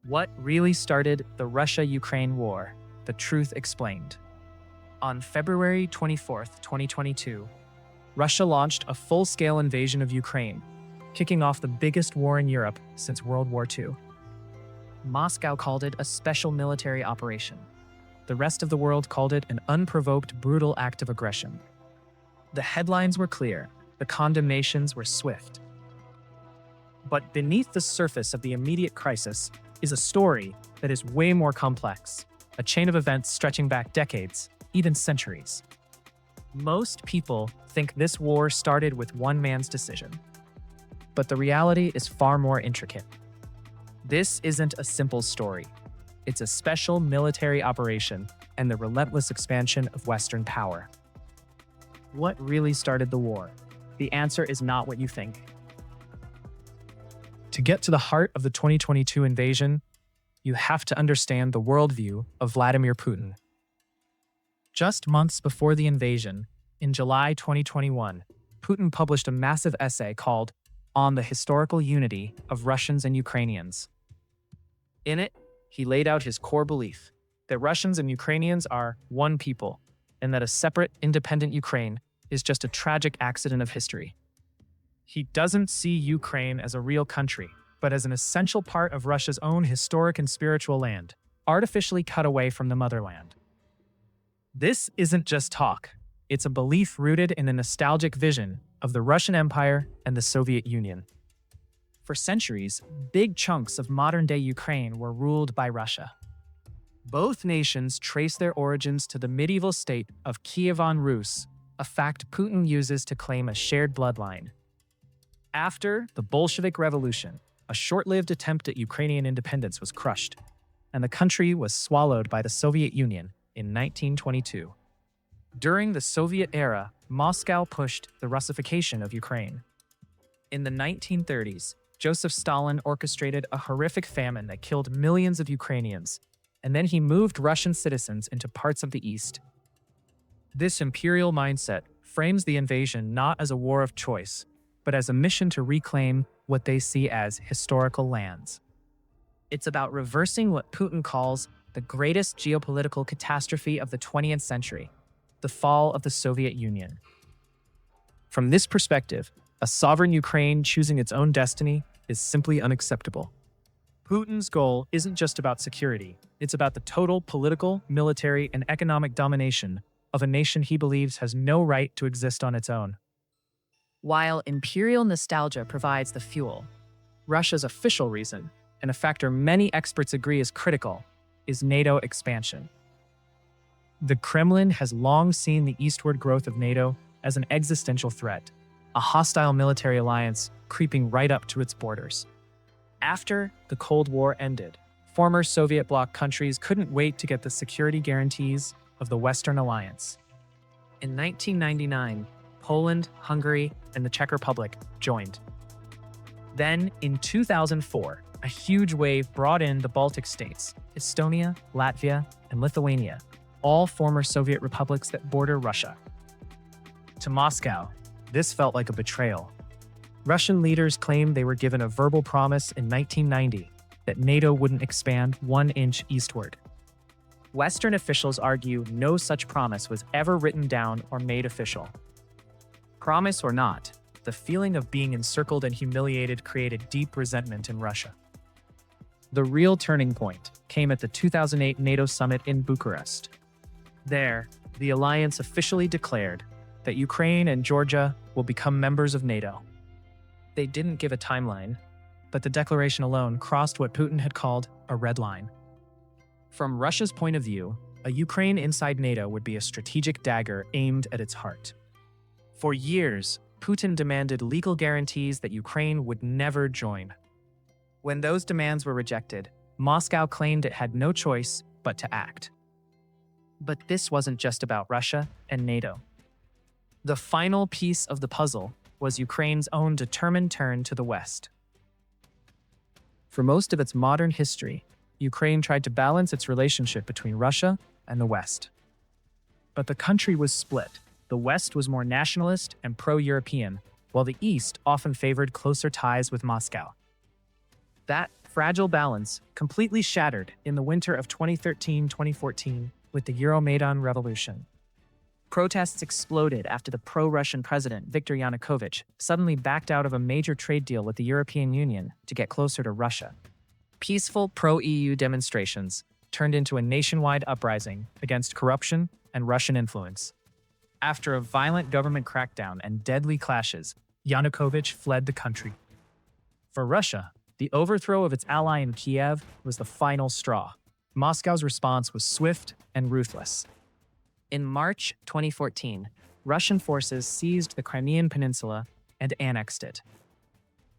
What really started the Russia-Ukraine war? The Truth Explained. On February 24, 2022, Russia launched a full-scale invasion of Ukraine, kicking off the biggest war in Europe since World War II. Moscow called it a special military operation. The rest of the world called it an unprovoked, brutal act of aggression. The headlines were clear, the condemnations were swift. But beneath the surface of the immediate crisis is a story that is way more complex, a chain of events stretching back decades, even centuries. Most people think this war started with one man's decision. But the reality is far more intricate. This isn't a simple story. It's a special military operation and the relentless expansion of Western power. What really started the war? The answer is not what you think. To get to the heart of the 2022 invasion, you have to understand the worldview of Vladimir Putin. Just months before the invasion, in July 2021, Putin published a massive essay called On the Historical Unity of Russians and Ukrainians. In it, he laid out his core belief that Russians and Ukrainians are one people, and that a separate, independent Ukraine is just a tragic accident of history. He doesn't see Ukraine as a real country, but as an essential part of Russia's own historic and spiritual land, artificially cut away from the motherland. This isn't just talk. It's a belief rooted in a nostalgic vision of the Russian Empire and the Soviet Union. For centuries, big chunks of modern-day Ukraine were ruled by Russia. Both nations trace their origins to the medieval state of Kievan Rus, a fact Putin uses to claim a shared bloodline. After the Bolshevik Revolution, a short-lived attempt at Ukrainian independence was crushed, and the country was swallowed by the Soviet Union in 1922. During the Soviet era, Moscow pushed the Russification of Ukraine. In the 1930s, Joseph Stalin orchestrated a horrific famine that killed millions of Ukrainians, and then he moved Russian citizens into parts of the East. This imperial mindset frames the invasion not as a war of choice, but as a mission to reclaim what they see as historical lands. It's about reversing what Putin calls the greatest geopolitical catastrophe of the 20th century, the fall of the Soviet Union. From this perspective, a sovereign Ukraine choosing its own destiny is simply unacceptable. Putin's goal isn't just about security, it's about the total political, military, and economic domination of a nation he believes has no right to exist on its own. While imperial nostalgia provides the fuel, Russia's official reason, and a factor many experts agree is critical, is NATO expansion. The Kremlin has long seen the eastward growth of NATO as an existential threat, a hostile military alliance creeping right up to its borders. After the Cold War ended, former Soviet bloc countries couldn't wait to get the security guarantees of the Western alliance. In 1999, Poland, Hungary, and the Czech Republic joined. Then, in 2004, a huge wave brought in the Baltic states, Estonia, Latvia, and Lithuania, all former Soviet republics that border Russia. To Moscow, this felt like a betrayal. Russian leaders claimed they were given a verbal promise in 1990 that NATO wouldn't expand 1 inch eastward. Western officials argue no such promise was ever written down or made official. Promise or not, the feeling of being encircled and humiliated created deep resentment in Russia. The real turning point came at the 2008 NATO summit in Bucharest. There, the alliance officially declared that Ukraine and Georgia will become members of NATO. They didn't give a timeline, but the declaration alone crossed what Putin had called a red line. From Russia's point of view, a Ukraine inside NATO would be a strategic dagger aimed at its heart. For years, Putin demanded legal guarantees that Ukraine would never join. When those demands were rejected, Moscow claimed it had no choice but to act. But this wasn't just about Russia and NATO. The final piece of the puzzle was Ukraine's own determined turn to the West. For most of its modern history, Ukraine tried to balance its relationship between Russia and the West. But the country was split. The West was more nationalist and pro-European, while the East often favored closer ties with Moscow. That fragile balance completely shattered in the winter of 2013-2014 with the Euromaidan revolution. Protests exploded after the pro-Russian president Viktor Yanukovych suddenly backed out of a major trade deal with the European Union to get closer to Russia. Peaceful pro-EU demonstrations turned into a nationwide uprising against corruption and Russian influence. After a violent government crackdown and deadly clashes, Yanukovych fled the country. For Russia, the overthrow of its ally in Kiev was the final straw. Moscow's response was swift and ruthless. In March 2014, Russian forces seized the Crimean Peninsula and annexed it.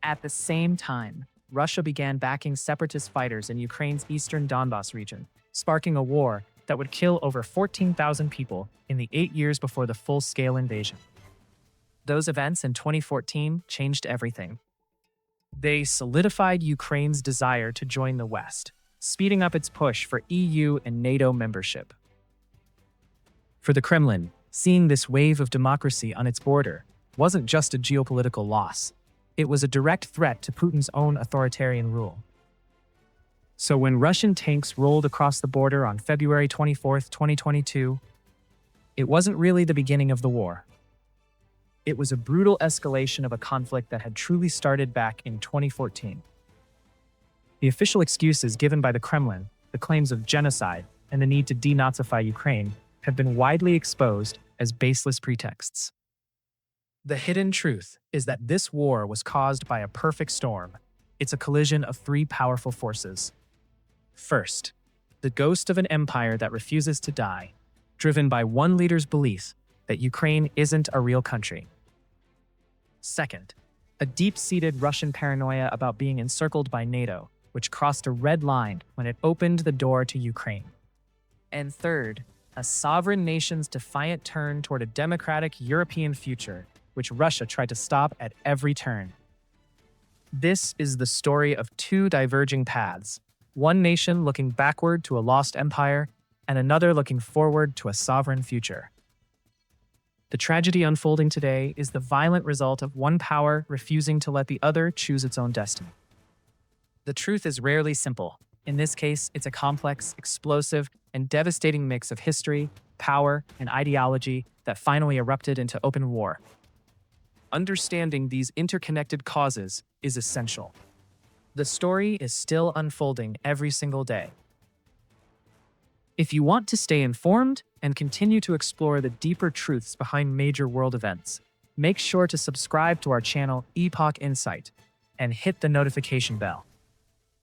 At the same time, Russia began backing separatist fighters in Ukraine's eastern Donbas region, sparking a war that would kill over 14,000 people in the 8 years before the full-scale invasion. Those events in 2014 changed everything. They solidified Ukraine's desire to join the West, speeding up its push for EU and NATO membership. For the Kremlin, seeing this wave of democracy on its border wasn't just a geopolitical loss. It was a direct threat to Putin's own authoritarian rule. So when Russian tanks rolled across the border on February 24, 2022, it wasn't really the beginning of the war. It was a brutal escalation of a conflict that had truly started back in 2014. The official excuses given by the Kremlin, the claims of genocide, and the need to denazify Ukraine have been widely exposed as baseless pretexts. The hidden truth is that this war was caused by a perfect storm. It's a collision of three powerful forces. First, the ghost of an empire that refuses to die, driven by one leader's belief that Ukraine isn't a real country. Second, a deep-seated Russian paranoia about being encircled by NATO, which crossed a red line when it opened the door to Ukraine. And third, a sovereign nation's defiant turn toward a democratic European future, which Russia tried to stop at every turn. This is the story of two diverging paths, one nation looking backward to a lost empire, and another looking forward to a sovereign future. The tragedy unfolding today is the violent result of one power refusing to let the other choose its own destiny. The truth is rarely simple. In this case, it's a complex, explosive, and devastating mix of history, power, and ideology that finally erupted into open war. Understanding these interconnected causes is essential. The story is still unfolding every single day. If you want to stay informed and continue to explore the deeper truths behind major world events, make sure to subscribe to our channel Epoch Insight and hit the notification bell.